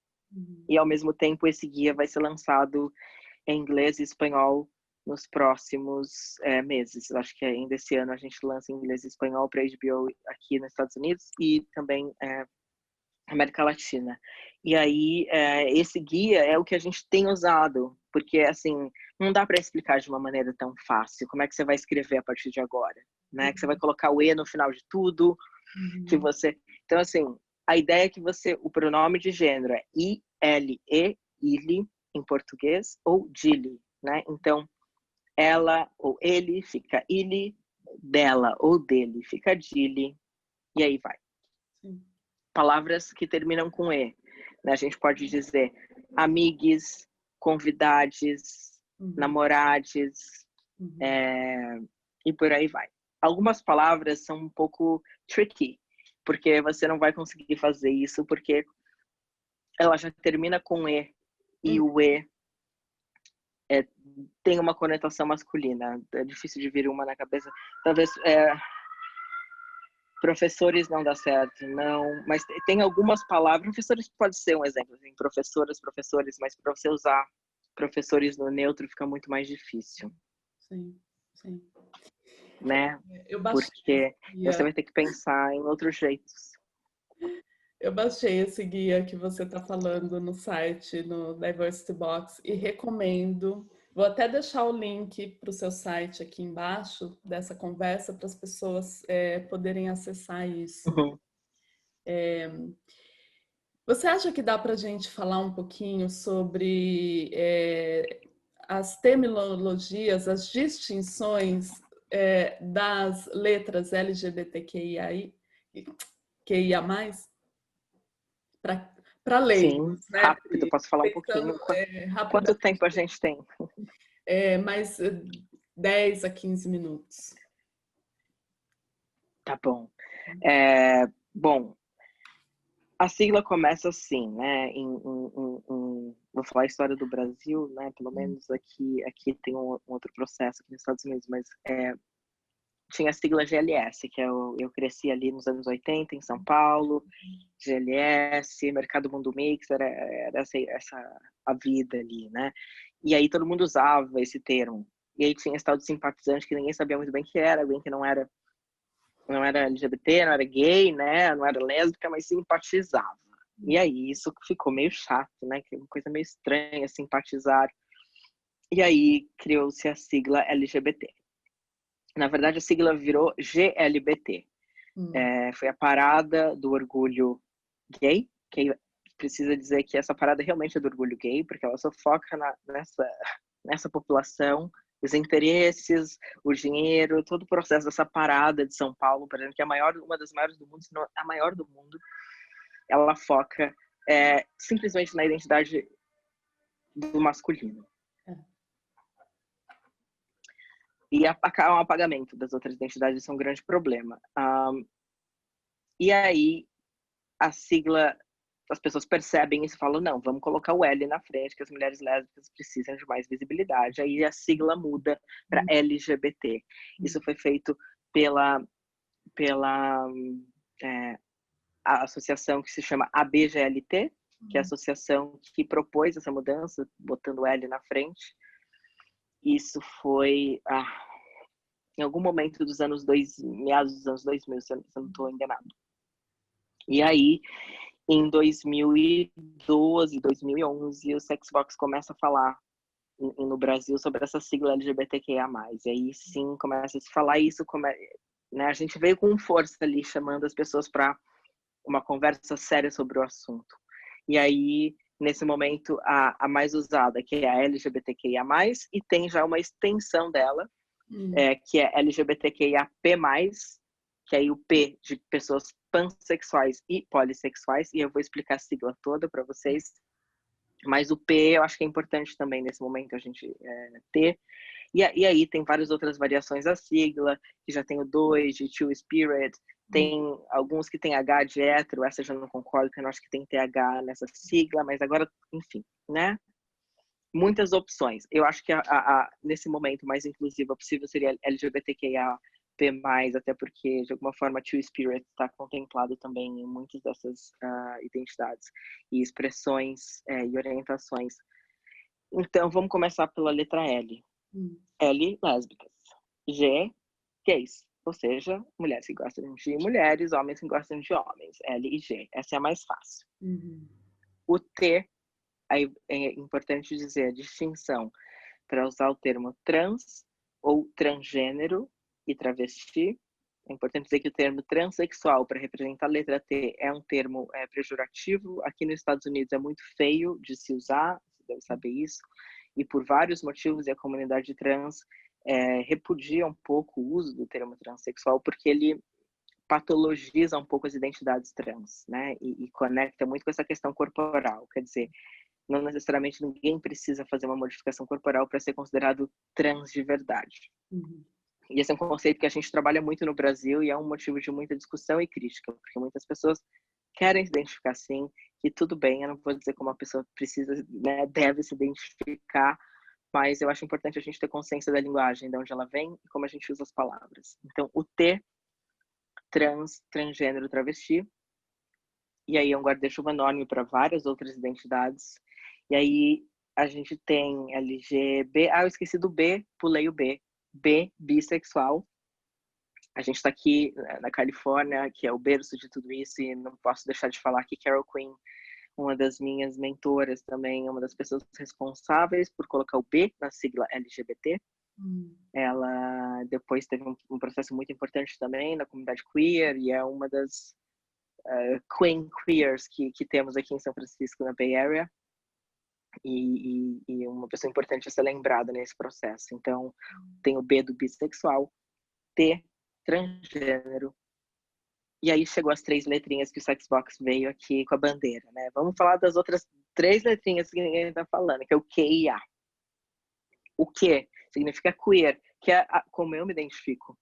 E, ao mesmo tempo, esse guia vai ser lançado em inglês e espanhol nos próximos meses. Eu acho que ainda esse ano a gente lança em inglês e espanhol para a HBO aqui nos Estados Unidos e também América Latina. E aí, esse guia é o que a gente tem usado, porque, assim, não dá para explicar de uma maneira tão fácil como é que você vai escrever a partir de agora, né? Que você vai colocar o E no final de tudo, que você... Então, assim, a ideia é que o pronome de gênero é I-L-E, ele, em português, ou dile, né? Então, ela ou ele fica ele, dela ou dele, fica dile, e aí vai. Sim. Palavras que terminam com E, né? A gente pode dizer amigues, convidades, namorades, e por aí vai. Algumas palavras são um pouco tricky, porque você não vai conseguir fazer isso, porque ela já termina com E, e o E tem uma conotação masculina. É difícil de vir uma na cabeça. Talvez professores não dá certo, não. Mas tem algumas palavras. Professores pode ser um exemplo. Assim, professoras, professores, mas para você usar professores no neutro fica muito mais difícil. Sim, sim. Né? Eu baixei Porque você vai ter que pensar em outros jeitos. Eu baixei esse guia que você está falando no site, no Diversity Box, e recomendo. Vou até deixar o link para o seu site aqui embaixo dessa conversa para as pessoas poderem acessar isso. Uhum. Você acha que dá para a gente falar um pouquinho sobre as terminologias, as distinções das letras LGBTQIA+, para Sim, leigos, né? rápido, posso falar um Pensando pouquinho. Quanto rapidamente, tempo a gente tem? mais 10 a 15 minutos. Tá bom. Bom, a sigla começa assim, né? Vou falar a história do Brasil, né? Pelo menos aqui tem um outro processo aqui nos Estados Unidos, mas tinha a sigla GLS, que eu cresci ali nos anos 80 em São Paulo, GLS, Mercado Mundo Mix, era essa a vida ali, né? E aí todo mundo usava esse termo. E aí tinha esse tal de simpatizante que ninguém sabia muito bem o que era, alguém que não era LGBT, não era gay, né? Não era lésbica, mas simpatizava. E aí isso ficou meio chato, né? Que é uma coisa meio estranha, simpatizar. E aí criou-se a sigla LGBT. Na verdade, a sigla virou GLBT. Foi a parada do orgulho gay, que precisa dizer que essa parada realmente é do orgulho gay, porque ela só foca nessa população, os interesses, o dinheiro, todo o processo dessa parada de São Paulo, por exemplo, que é uma das maiores do mundo, se não a maior do mundo, ela foca simplesmente na identidade do masculino. E o apagamento das outras identidades é um grande problema. E aí, a sigla, as pessoas percebem isso e falam, não, vamos colocar o L na frente, que as mulheres lésbicas precisam de mais visibilidade. Aí a sigla muda para LGBT. Isso foi feito pela a associação que se chama ABGLT, que é a associação que propôs essa mudança, botando o L na frente. Isso foi em algum momento dos anos meados dos anos 2000, se eu não estou enganado. E aí, em 2012, 2011, o Sexbox começa a falar no Brasil sobre essa sigla LGBTQIA+. E aí sim começa a se falar isso, né? A gente veio com força ali, chamando as pessoas para uma conversa séria sobre o assunto. E aí, nesse momento, a mais usada, que é a LGBTQIA+, e tem já uma extensão dela, que é LGBTQIAP+, que aí o P de pessoas pansexuais e polissexuais, e eu vou explicar a sigla toda para vocês, mas o P eu acho que é importante também nesse momento a gente ter. E aí tem várias outras variações da sigla, que já tem o 2 de Two Spirit, tem alguns que tem H de hétero, essa eu já não concordo, porque eu não acho que tem TH nessa sigla, mas agora, enfim, né? Muitas opções. Eu acho que nesse momento mais inclusiva possível seria LGBTQIAP+, até porque, de alguma forma, Two Spirit está contemplado também em muitas dessas identidades e expressões e orientações. Então, vamos começar pela letra L. L, lésbicas. G, gays. Ou seja, mulheres que gostam de mulheres, homens que gostam de homens. L e G. Essa é a mais fácil. O T, aí é importante dizer a distinção para usar o termo trans ou transgênero e travesti. É importante dizer que o termo transexual, para representar a letra T, é um termo pejorativo. Aqui nos Estados Unidos é muito feio de se usar, você deve saber isso. E por vários motivos, e a comunidade trans repudia um pouco o uso do termo transexual, porque ele patologiza um pouco as identidades trans, né? E conecta muito com essa questão corporal. Quer dizer, não necessariamente ninguém precisa fazer uma modificação corporal para ser considerado trans de verdade. Uhum. E esse é um conceito que a gente trabalha muito no Brasil e é um motivo de muita discussão e crítica, porque muitas pessoas querem se identificar assim, e tudo bem, eu não vou dizer como a pessoa precisa, né, deve se identificar, mas eu acho importante a gente ter consciência da linguagem, de onde ela vem e como a gente usa as palavras. Então, o T, trans, transgênero, travesti, e aí é um guarda-chuva enorme para várias outras identidades. E aí a gente tem LGB, eu esqueci do B, pulei o B, bissexual. A gente está aqui na Califórnia, que é o berço de tudo isso, e não posso deixar de falar que Carol Queen, uma das minhas mentoras também, uma das pessoas responsáveis por colocar o B na sigla LGBT. Ela depois teve um processo muito importante também na comunidade queer, e é uma das Queen Queers que temos aqui em São Francisco, na Bay Area. E uma pessoa importante a ser lembrada nesse processo. Então, tem o B do bissexual, T, transgênero, e aí chegou as 3 letrinhas que o Sexbox veio aqui com a bandeira, né? Vamos falar das outras 3 letrinhas que ninguém tá falando, que é o Q e A. O Q significa queer, que é como eu me identifico.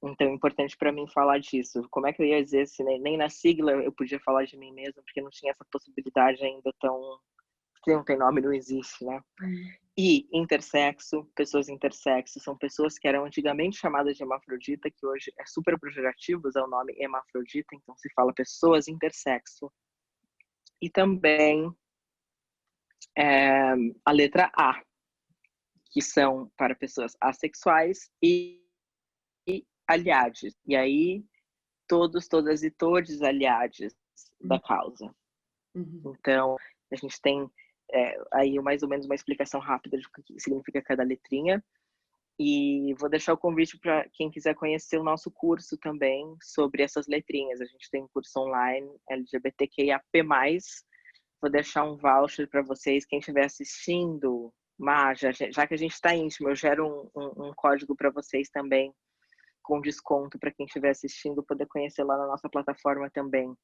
Então é importante para mim falar disso. Como é que eu ia dizer se nem na sigla eu podia falar de mim mesma, porque não tinha essa possibilidade ainda tão... que não tem nome, não existe, né? E intersexo, pessoas intersexo, são pessoas que eram antigamente chamadas de hermafrodita, que hoje é super pejorativo usar o nome hermafrodita, então se fala pessoas intersexo. E também a letra A, que são para pessoas assexuais e aliados. E aí, todos, todas e todes aliados da causa. Então, a gente tem aí mais ou menos uma explicação rápida de o que significa cada letrinha. E vou deixar o convite para quem quiser conhecer o nosso curso também sobre essas letrinhas. A gente tem um curso online LGBTQIAP+. Vou deixar um voucher para vocês, quem estiver assistindo. Já que a gente está íntimo, eu gero um código para vocês também, com desconto para quem estiver assistindo, poder conhecer lá na nossa plataforma também.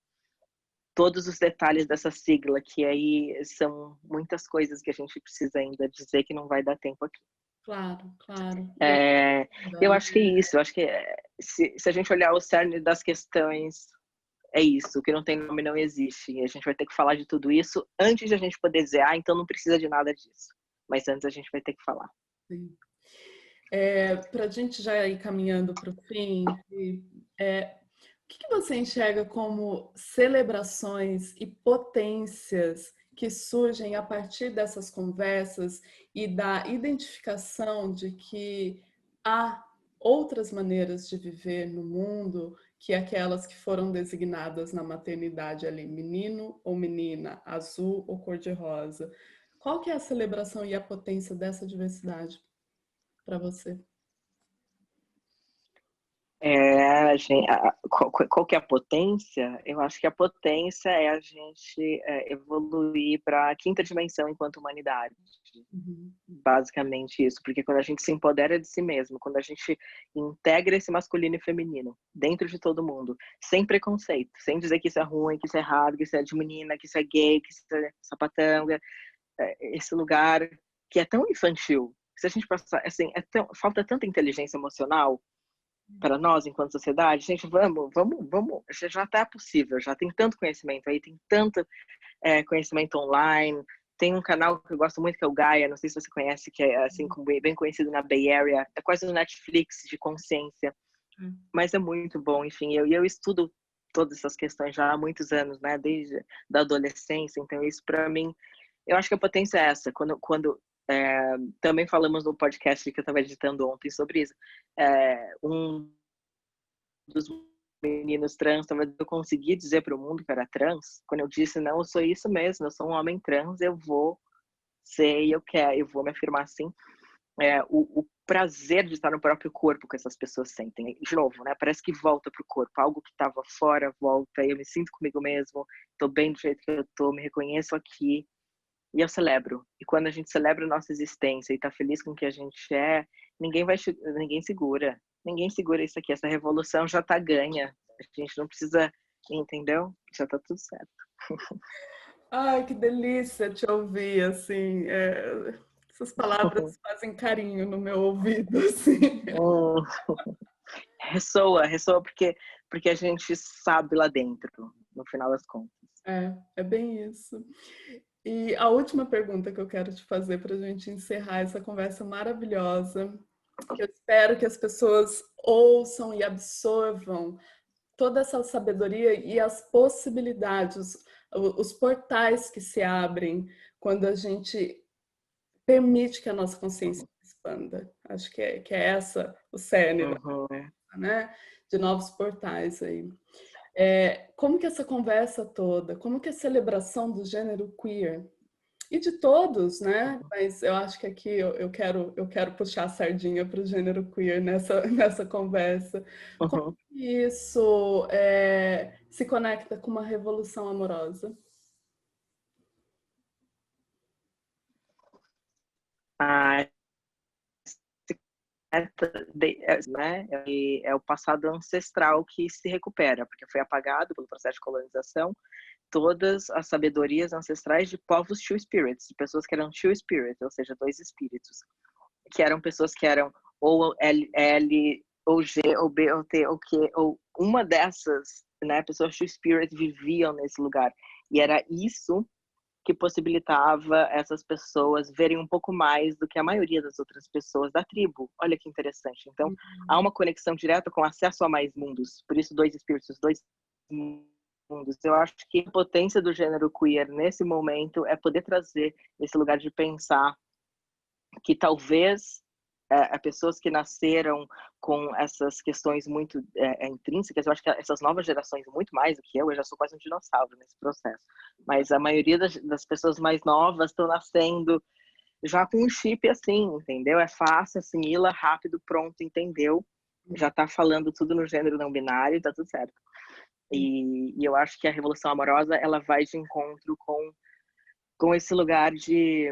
Todos os detalhes dessa sigla, que aí são muitas coisas que a gente precisa ainda dizer que não vai dar tempo aqui. Claro, claro. Eu acho que é isso. Eu acho que se a gente olhar o cerne das questões, é isso. O que não tem nome não existe. E a gente vai ter que falar de tudo isso antes de a gente poder dizer, então não precisa de nada disso. Mas antes a gente vai ter que falar. Sim. Para a gente já ir caminhando para o fim, o que você enxerga como celebrações e potências que surgem a partir dessas conversas e da identificação de que há outras maneiras de viver no mundo que aquelas que foram designadas na maternidade ali, menino ou menina, azul ou cor-de-rosa? Qual que é a celebração e a potência dessa diversidade para você? Qual que é a potência? Eu acho que a potência é a gente evoluir para a 5ª dimensão enquanto humanidade. Basicamente isso, porque quando a gente se empodera de si mesmo, quando a gente integra esse masculino e feminino dentro de todo mundo, sem preconceito, sem dizer que isso é ruim, que isso é errado, que isso é de menina, que isso é gay, que isso é sapatão, esse lugar que é tão infantil, se a gente passar, assim, falta tanta inteligência emocional para nós enquanto sociedade. Gente, vamos, já está possível, já tem tanto conhecimento aí, tem tanto conhecimento online. Tem um canal que eu gosto muito, que é o Gaia, não sei se você conhece, que é assim, bem conhecido na Bay Area, é quase um Netflix de consciência, mas é muito bom. Enfim, eu estudo todas essas questões já há muitos anos, né, desde da adolescência, então isso para mim, eu acho que a potência é essa, quando também falamos no podcast que eu estava editando ontem sobre isso, um dos meninos trans, talvez eu consegui dizer para o mundo que era trans, quando eu disse, não, eu sou isso mesmo, eu sou um homem trans, eu vou ser, eu vou me afirmar assim, o prazer de estar no próprio corpo que essas pessoas sentem, de novo, né, parece que volta pro corpo, algo que estava fora, volta, eu me sinto comigo mesmo, tô bem do jeito que eu tô, me reconheço aqui, e eu celebro. E quando a gente celebra a nossa existência e tá feliz com o que a gente é, ninguém segura. Ninguém segura isso aqui. Essa revolução já tá ganha. A gente não precisa, entendeu? Já tá tudo certo. Ai, que delícia te ouvir, assim. Essas palavras fazem carinho no meu ouvido, assim. Ressoa porque a gente sabe lá dentro, no final das contas. É bem isso. E a última pergunta que eu quero te fazer para a gente encerrar essa conversa maravilhosa, que eu espero que as pessoas ouçam e absorvam toda essa sabedoria e as possibilidades, os portais que se abrem quando a gente permite que a nossa consciência se expanda. Acho que é essa o cerne, né? De novos portais aí. Como que essa conversa toda, como que a celebração do gênero queer e de todos, né? Mas eu acho que aqui eu quero puxar a sardinha para o gênero queer nessa conversa. Como que isso se conecta com uma revolução amorosa? Ah, né? É o passado ancestral que se recupera, porque foi apagado pelo processo de colonização todas as sabedorias ancestrais de povos Two Spirits, de pessoas que eram Two Spirits, ou seja, dois espíritos, que eram pessoas que eram ou L ou G, ou B, ou T, ou Q, ou uma dessas, né, pessoas Two Spirit viviam nesse lugar. E era isso que possibilitava essas pessoas verem um pouco mais do que a maioria das outras pessoas da tribo. Olha que interessante. Então, há uma conexão direta com acesso a mais mundos. Por isso, dois espíritos, dois mundos. Eu acho que a potência do gênero queer nesse momento é poder trazer esse lugar de pensar que talvez pessoas que nasceram com essas questões muito intrínsecas, eu acho que essas novas gerações, muito mais do que eu já sou quase um dinossauro nesse processo, mas a maioria das pessoas mais novas estão nascendo já com um chip assim, entendeu? É fácil, assimila, rápido, pronto, entendeu? Já tá falando tudo no gênero não binário, tá tudo certo. E eu acho que a revolução amorosa, ela vai de encontro com esse lugar de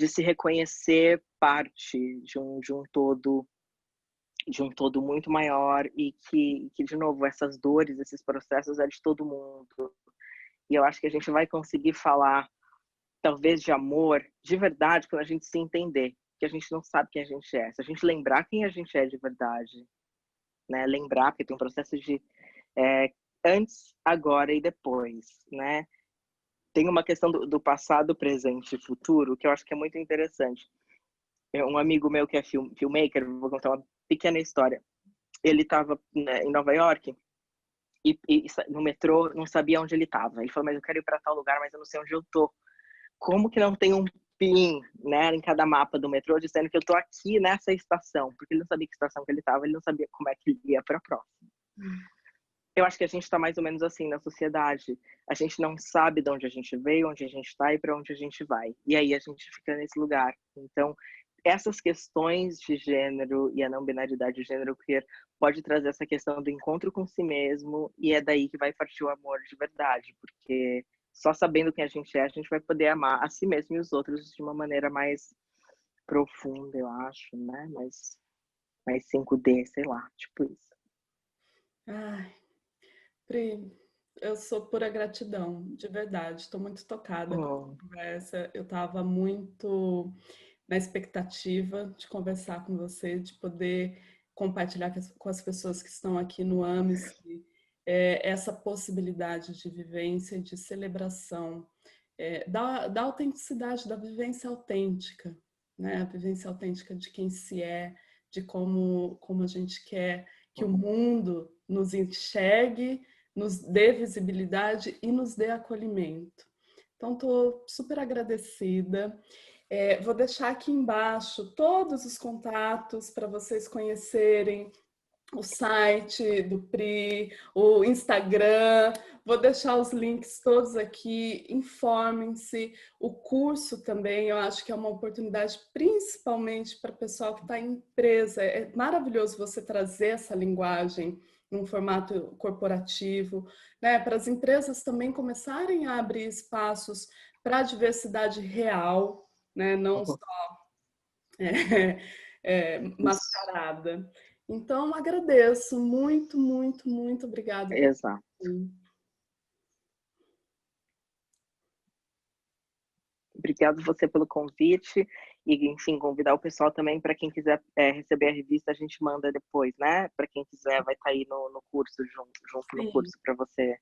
se reconhecer parte de um todo muito maior e que de novo essas dores, esses processos é de todo mundo. E eu acho que a gente vai conseguir falar talvez de amor de verdade quando a gente se entender, que a gente não sabe quem a gente é. Se a gente lembrar quem a gente é de verdade, né? Lembrar, porque tem um processo de antes, agora e depois, né? Tem uma questão do passado, presente e futuro que eu acho que é muito interessante. Um amigo meu que é filmmaker, vou contar uma pequena história. Ele estava, né, em Nova York e no metrô não sabia onde ele estava. Ele falou, mas eu quero ir para tal lugar, mas eu não sei onde eu tô. Como que não tem um pin, né, em cada mapa do metrô dizendo que eu tô aqui nessa estação? Porque ele não sabia que estação que ele estava, ele não sabia como é que ele ia para a próxima. Eu acho que a gente está mais ou menos assim na sociedade. A gente não sabe de onde a gente veio, onde a gente está e para onde a gente vai. E aí a gente fica nesse lugar. Então, essas questões de gênero e a não binaridade de gênero queer pode trazer essa questão do encontro com si mesmo, e é daí que vai partir o amor de verdade, porque só sabendo quem a gente vai poder amar a si mesmo e os outros de uma maneira mais profunda, eu acho, né? Mais 5D, sei lá, tipo isso. Ai, Pri, eu sou pura gratidão, de verdade. Estou muito tocada com essa conversa. Eu estava muito na expectativa de conversar com você, de poder compartilhar com as pessoas que estão aqui no AMES essa possibilidade de vivência e de celebração da autenticidade, da vivência autêntica, né? A vivência autêntica de quem se é, de como a gente quer que o mundo nos enxergue, nos dê visibilidade e nos dê acolhimento. Então, estou super agradecida. Vou deixar aqui embaixo todos os contatos para vocês conhecerem o site do PRI, o Instagram, vou deixar os links todos aqui, informem-se. O curso também, eu acho que é uma oportunidade, principalmente para o pessoal que está em empresa. É maravilhoso você trazer essa linguagem num formato corporativo, né? Para as empresas também começarem a abrir espaços para a diversidade real, né? Não só mascarada. Então, agradeço muito, muito, muito obrigada. Exato. Obrigado você pelo convite e, enfim, convidar o pessoal também para quem quiser receber a revista, a gente manda depois, né? Para quem quiser, vai estar aí no curso, junto no curso para você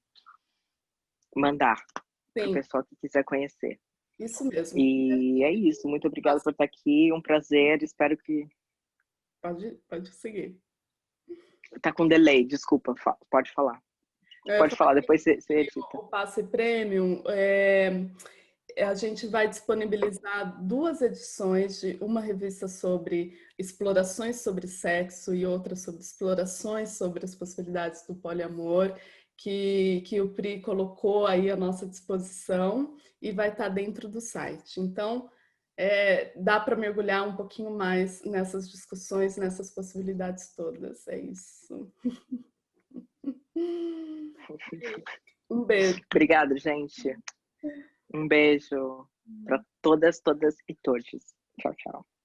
mandar para o pessoal que quiser conhecer. Isso mesmo. E é isso. Muito obrigada por estar aqui. Um prazer. Espero que... Pode seguir. Tá com delay, desculpa. Pode falar. Pode falar, depois você edita. O Passe Premium, a gente vai disponibilizar 2 edições de uma revista sobre explorações sobre sexo e outra sobre explorações sobre as possibilidades do poliamor, que o PRI colocou aí à nossa disposição e vai estar dentro do site. Então, dá para mergulhar um pouquinho mais nessas discussões, nessas possibilidades todas. É isso. Um beijo. Obrigada, gente. Um beijo para todas e todos. Tchau, tchau.